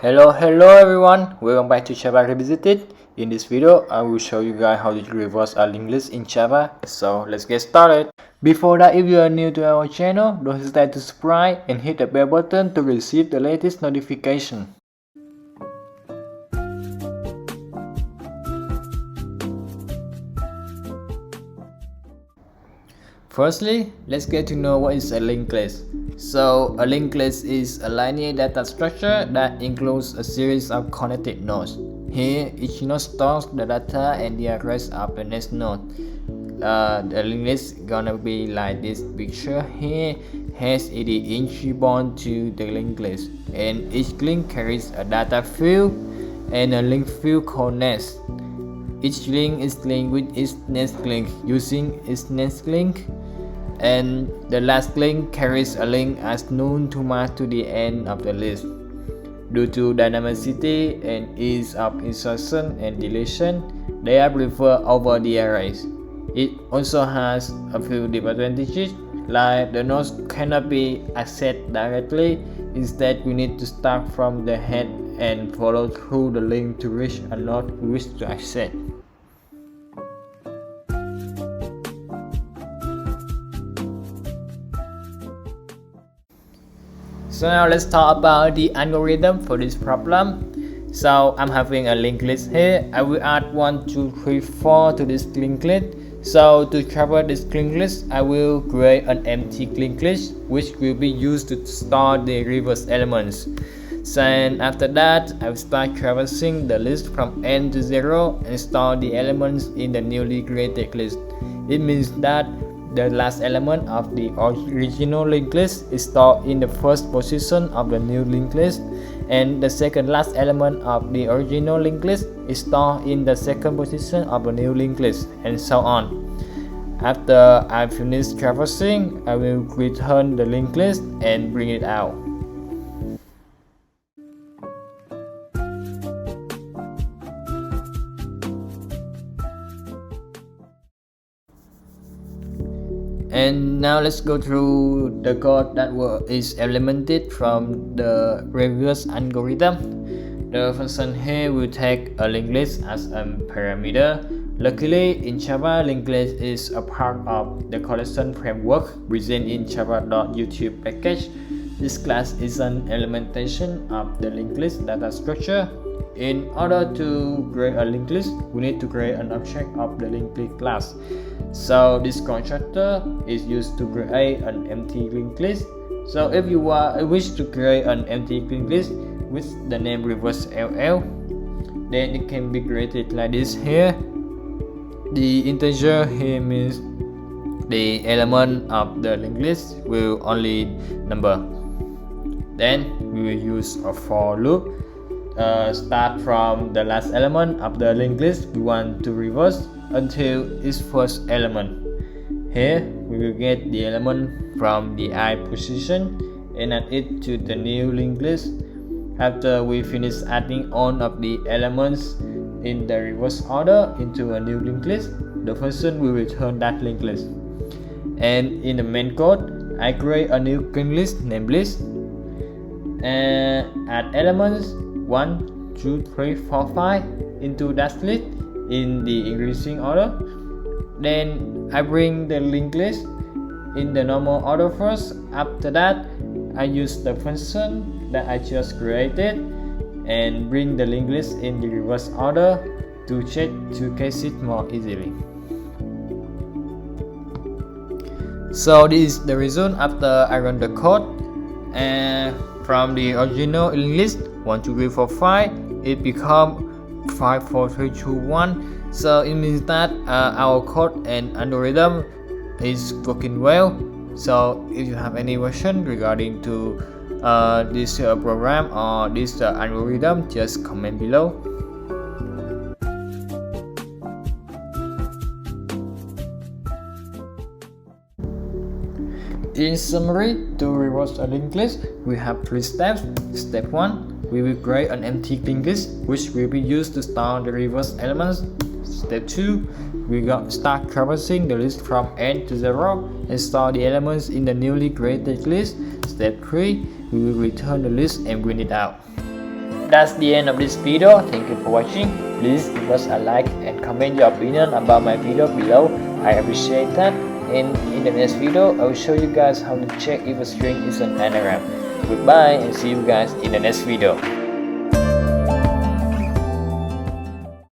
Hello everyone, welcome back to Java Revisited. In this video, I will show you guys how to reverse a linked list in Java. So let's get started. Before that, if you are new to our channel, don't hesitate to subscribe and hit the bell button to receive the latest notification. Firstly, let's get to know what is a linked list. So, a linked list is a linear data structure that includes a series of connected nodes. Here, each node stores the data and the address of the next node. The linked list is gonna be like this picture here. Has the entry point to the linked list, and each link carries a data field and a link field called next. Each link is linked with its next link using its next link, and the last link carries a link as null to mark to the end of the list. Due to dynamicity and ease of insertion and deletion, they are preferred over the arrays. It also has a few disadvantages, like the nodes cannot be accessed directly. Instead, we need to start from the head and follow through the link to reach a node we wish to access. So now let's talk about the algorithm for this problem. So I'm having a linked list here. I will add 1, 2, 3, 4 to this linked list. So to cover this linked list, I will create an empty linked list which will be used to store the reverse elements. So after that, I will start traversing the list from n to 0 and store the elements in the newly created list. It means that the last element of the original linked list is stored in the first position of the new linked list, and the second last element of the original linked list is stored in the second position of the new linked list, and so on. After I finish traversing, I will return the linked list and bring it out. And now let's go through the code that is implemented from the reverse algorithm. The function here will take a linked list as a parameter. Luckily, in Java, linked list is a part of the collection framework written in java.youtube package. This class is an implementation of the linked list data structure. In order to create a linked list, we need to create an object of the linked list class. So this constructor is used to create an empty linked list. So if you wish to create an empty linked list with the name reverse ll, then it can be created like this here. The integer here means the element of the linked list will only number. Then we will use a for loop. Start from the last element of the linked list we want to reverse until its first element. Here we will get the element from the I position and add it to the new linked list. After we finish adding all of the elements in the reverse order into a new linked list, the function will return that linked list. And in the main code, I create a new linked list named list and add elements 1, 2, 3, 4, 5 into that list in the increasing order. Then I bring the linked list in the normal order first. After that, I use the function that I just created and bring the linked list in the reverse order to case it more easily. So this is the result after I run the code. And from the original linked list 1, 2, 3, 4, 5, it become 5, 4, 3, 2, 1. So it means that our code and algorithm is working well. So if you have any question regarding to this program or this algorithm, just comment below. In summary, to reverse a linked list, we have 3 steps. Step 1, we will create an empty linked list which will be used to store the reverse elements. Step 2, we start traversing the list from n to 0 and store the elements in the newly created list. Step 3, we will return the list and print it out. that's the end of this video. Thank you for watching. Please give us a like and comment your opinion about my video below. I appreciate that. And in the next video, I will show you guys how to check if a string is an anagram. Goodbye and see you guys in the next video.